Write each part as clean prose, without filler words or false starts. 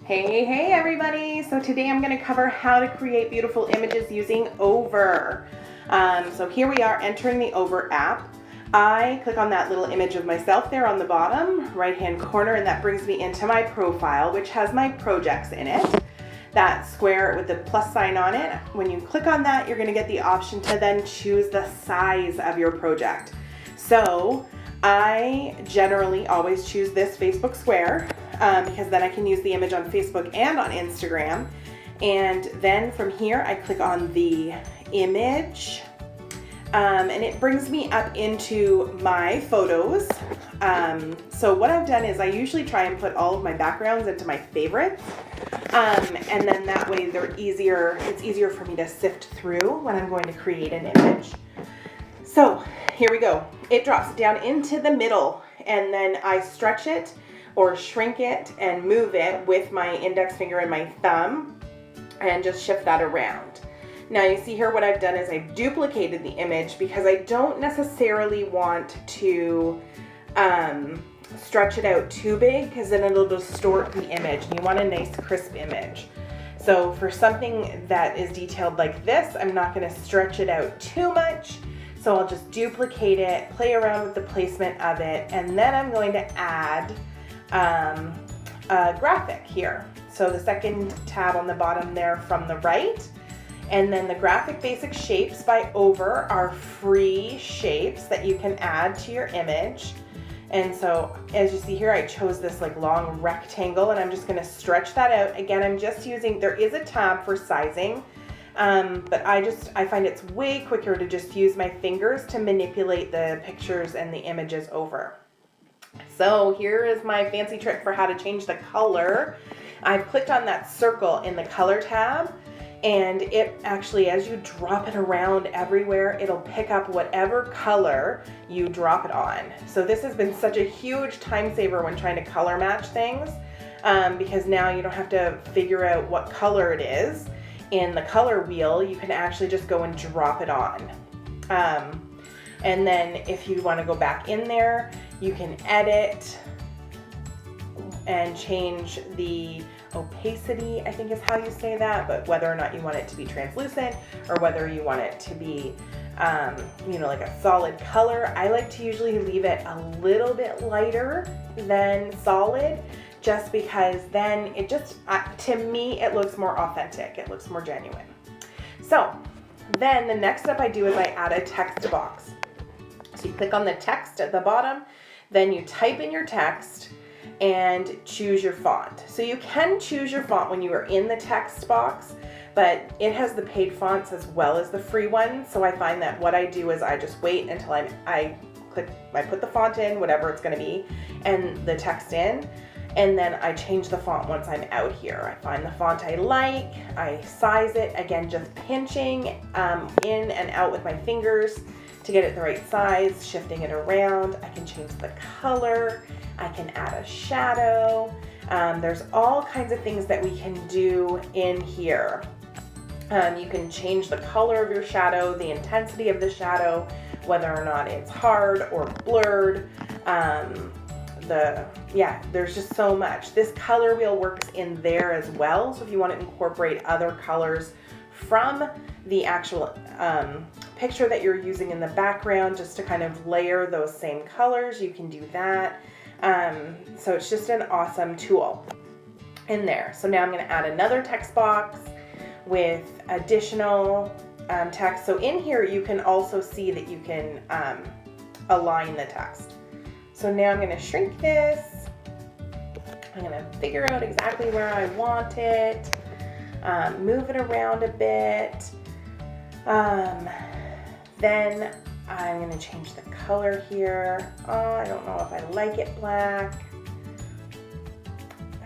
Hey everybody! So today I'm going to cover how to create beautiful images using Over. So here we are entering the Over app. I click on that little image of myself there on the bottom right hand corner, and that brings me into my profile, which has my projects in it. That square with the plus sign on it, when you click on that, you're going to get the option to then choose the size of your project. So I generally always choose this Facebook square because then I can use the image on Facebook and on Instagram. And then from here, I click on the image and it brings me up into my photos. So what I've done is I usually try and put all of my backgrounds into my favorites. And then that way it's easier for me to sift through when I'm going to create an image. So here we go. It drops down into the middle, and then I stretch it or shrink it and move it with my index finger and my thumb and just shift that around. Now you see here what I've done is I've duplicated the image because I don't necessarily want to stretch it out too big, because then it'll distort the image. You want a nice crisp image. So for something that is detailed like this, I'm not going to stretch it out too much. So I'll just duplicate it, play around with the placement of it, and then I'm going to add a graphic here. So the second tab on the bottom there from the right, and then the Graphic Basic Shapes by Over are free shapes that you can add to your image. And so as you see here, I chose this like long rectangle, and I'm just going to stretch that out. Again, I'm just using, there is a tab for sizing, but I find it's way quicker to just use my fingers to manipulate the pictures and the images over. So here is my fancy trick for how to change the color. I've clicked on that circle in the color tab, and it actually, as you drop it around everywhere, it'll pick up whatever color you drop it on. So this has been such a huge time saver when trying to color match things, because now you don't have to figure out what color it is. In the color wheel, you can actually just go and drop it on. And then if you want to go back in there, you can edit and change the opacity, I think is how you say that, but whether or not you want it to be translucent or whether you want it to be, like a solid color. I like to usually leave it a little bit lighter than solid, just because then it just, to me, it looks more authentic. It looks more genuine. So then the next step I do is I add a text box. So you click on the text at the bottom, then you type in your text and choose your font. So you can choose your font when you are in the text box, but it has the paid fonts as well as the free ones. So I find that what I do is I just wait until I put the font in, whatever it's going to be, and the text in, and then I change the font once I'm out here. I find the font I like, I size it, again just pinching in and out with my fingers to get it the right size, shifting it around. I can change the color, I can add a shadow. There's all kinds of things that we can do in here. You can change the color of your shadow, the intensity of the shadow, whether or not it's hard or blurred. There's just so much. This color wheel works in there as well. So if you want to incorporate other colors from the actual picture that you're using in the background, just to kind of layer those same colors, you can do that. So it's just an awesome tool in there. So now I'm going to add another text box with additional text. So in here you can also see that you can align the text. So now I'm going to shrink this. I'm going to figure out exactly where I want it, move it around a bit. Then I'm going to change the color here. Oh, I don't know if I like it black.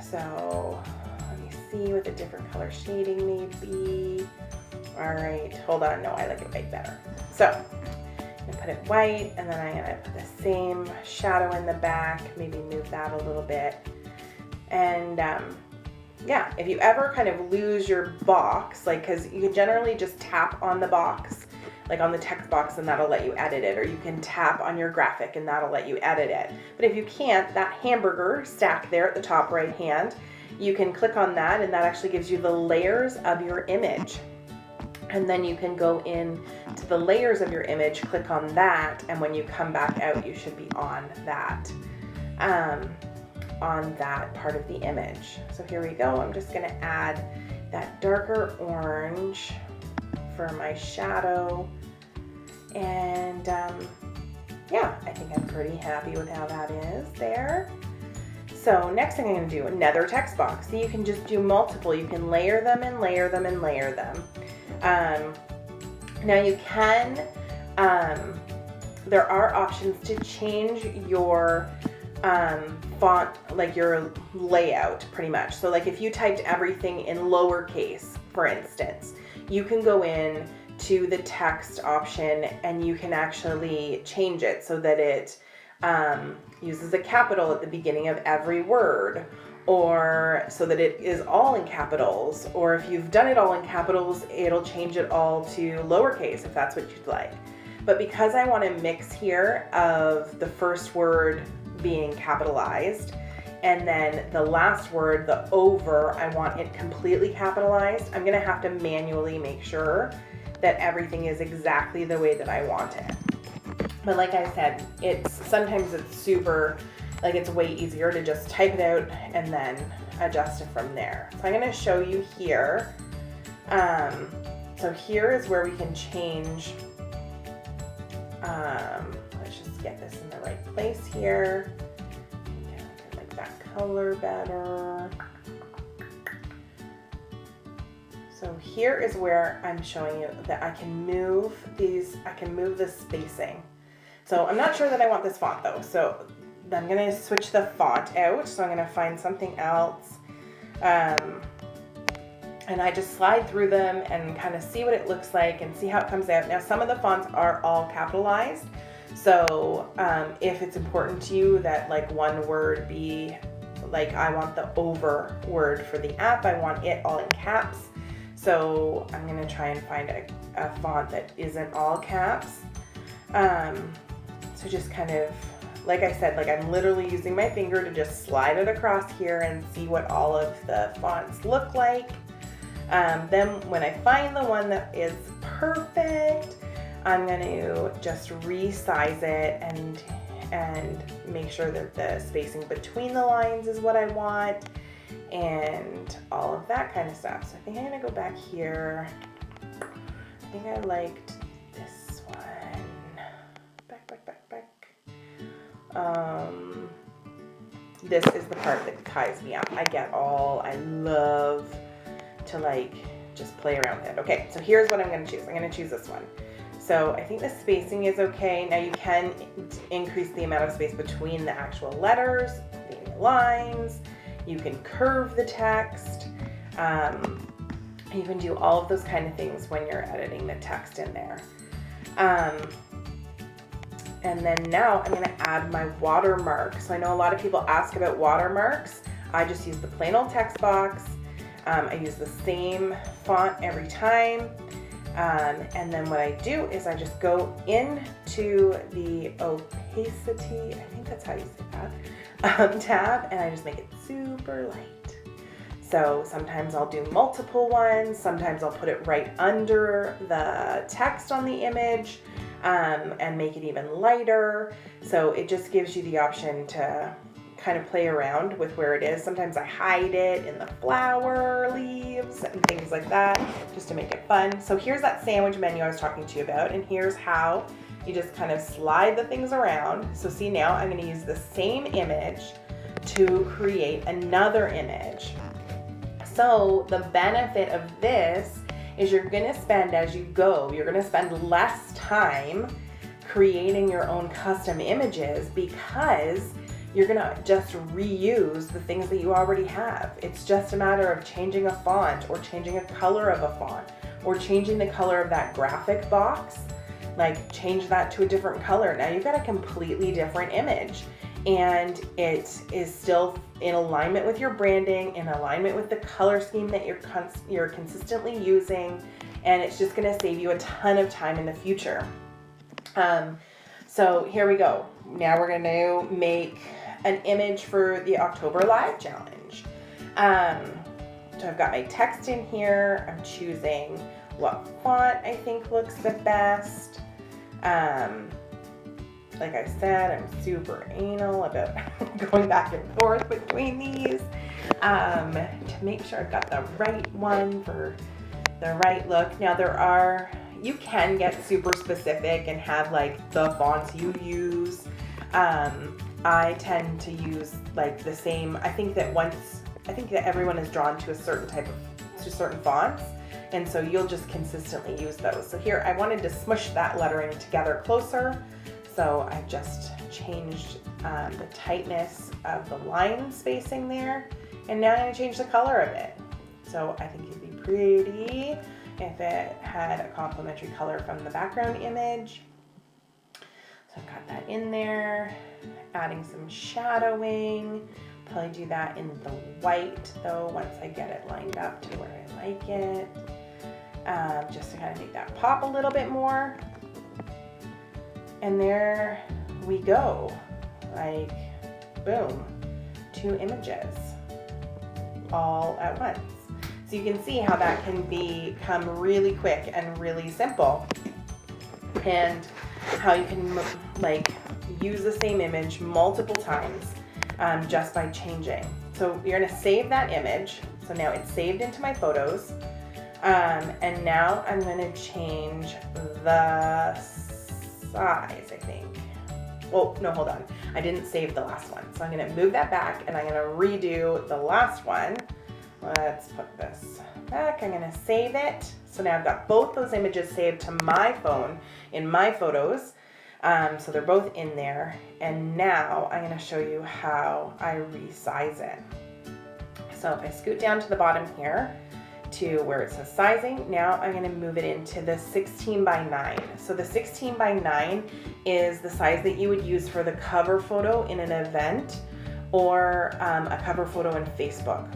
So let me see what the different color shading may be. All right, hold on. No, I like it white better. So I'm going to put it white, and then I'm going to put the same shadow in the back, maybe move that a little bit. And if you ever kind of lose your box, because you can generally just tap on the box, like on the text box, and that'll let you edit it, or you can tap on your graphic and that'll let you edit it. But if you can't, that hamburger stack there at the top right hand you can click on that, and that actually gives you the layers of your image. And then you can go in to the layers of your image, click on that, and when you come back out, you should be on that part of the image. So here we go. I'm just gonna add that darker orange for my shadow. And yeah, I think I'm pretty happy with how that is there. So next thing I'm going to do, another text box. So you can just do multiple. You can layer them and layer them and layer them. Now you can, there are options to change your font, like your layout pretty much. So like if you typed everything in lowercase, for instance, you can go in to the text option and you can actually change it so that it uses a capital at the beginning of every word, or so that it is all in capitals, or if you've done it all in capitals, it'll change it all to lowercase if that's what you'd like. But because I want a mix here of the first word being capitalized and then the last word, the over, I want it completely capitalized, I'm gonna have to manually make sure that everything is exactly the way that I want it. But like I said, sometimes it's super, like it's way easier to just type it out and then adjust it from there. So I'm gonna show you here. So here is where we can change, let's just get this in the right place here. Yeah, I like that color better. So here is where I'm showing you that I can move these, I can move the spacing. So I'm not sure that I want this font though. So I'm gonna switch the font out. So I'm gonna find something else. And I just slide through them and kind of see what it looks like and see how it comes out. Now some of the fonts are all capitalized. So if it's important to you that like one word be, like I want the over word for the app, I want it all in caps. So I'm gonna try and find a font that isn't all caps. So just kind of, like I said, like I'm literally using my finger to just slide it across here and see what all of the fonts look like. Then when I find the one that is perfect, I'm gonna just resize it and make sure that the spacing between the lines is what I want, and all of that kind of stuff. So I think I'm gonna go back here. I think I liked this one. Back. This is the part that ties me up. I love to like just play around with it. Okay, so here's what I'm gonna choose. I'm gonna choose this one. So I think the spacing is okay. Now you can increase the amount of space between the actual letters, the lines. You can curve the text. You can do all of those kind of things when you're editing the text in there. And then now I'm gonna add my watermark. So I know a lot of people ask about watermarks. I just use the plain old text box. I use the same font every time. And then what I do is I just go into the opacity, I think that's how you say that, tab, and I just make it super light. So sometimes I'll do multiple ones, sometimes I'll put it right under the text on the image, and make it even lighter. So it just gives you the option to kind of play around with where it is. Sometimes I hide it in the flower leaves and things like that just to make it fun. So here's that sandwich menu I was talking to you about, and here's how you just kind of slide the things around. So see, now I'm going to use the same image to create another image. So the benefit of this is you're going to spend, as you go, you're going to spend less time creating your own custom images because you're gonna just reuse the things that you already have. It's just a matter of changing a font or changing a color of a font or changing the color of that graphic box, like change that to a different color. Now you've got a completely different image and it is still in alignment with your branding, in alignment with the color scheme that you're consistently using, and it's just gonna save you a ton of time in the future. So here we go. Now we're gonna make an image for the October Live Challenge. So I've got my text in here. I'm choosing what font I think looks the best. Like I said, I'm super anal about going back and forth between these to make sure I've got the right one for the right look. Now you can get super specific and have like the fonts you use. I tend to use like the same, I think that everyone is drawn to certain fonts. And so you'll just consistently use those. So here, I wanted to smush that lettering together closer. So I just changed the tightness of the line spacing there. And now I'm gonna change the color of it. So I think it'd be pretty if it had a complementary color from the background image. So I've got that in there, adding some shadowing. Probably do that in the white though, once I get it lined up to where I like it. Just to kind of make that pop a little bit more. And there we go, like boom, 2 images all at once. So you can see how that can become really quick and really simple, and how you can like use the same image multiple times just by changing. So you're gonna save that image. So now it's saved into my photos. And now I'm gonna change the size, I think. Well, no, hold on. I didn't save the last one. So I'm gonna move that back and I'm gonna redo the last one. Let's put this back. I'm gonna save it. So now I've got both those images saved to my phone in my photos. So they're both in there. And now I'm gonna show you how I resize it. So if I scoot down to the bottom here, to where it says sizing, now I'm going to move it into the 16:9. So the 16:9 is the size that you would use for the cover photo in an event or a cover photo in Facebook.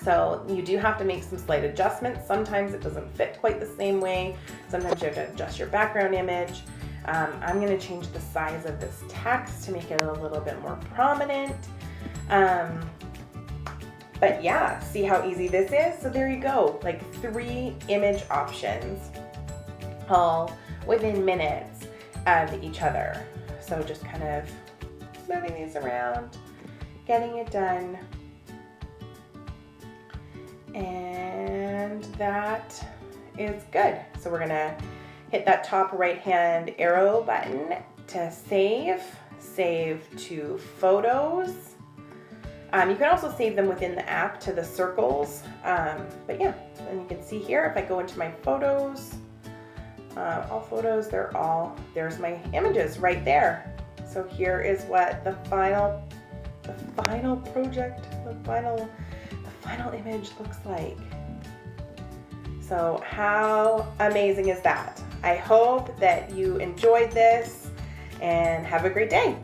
So you do have to make some slight adjustments. Sometimes it doesn't fit quite the same way. Sometimes you have to adjust your background image. I'm going to change the size of this text to make it a little bit more prominent. But yeah, see how easy this is? So there you go, like 3 image options, all within minutes of each other. So just kind of moving these around, getting it done. And that is good. So we're gonna hit that top right-hand arrow button to save to photos. You can also save them within the app to the circles, but yeah, and you can see here, if I go into my photos, all photos, there's my images right there. So here is what the final project, the final image looks like. So how amazing is that? I hope that you enjoyed this and have a great day.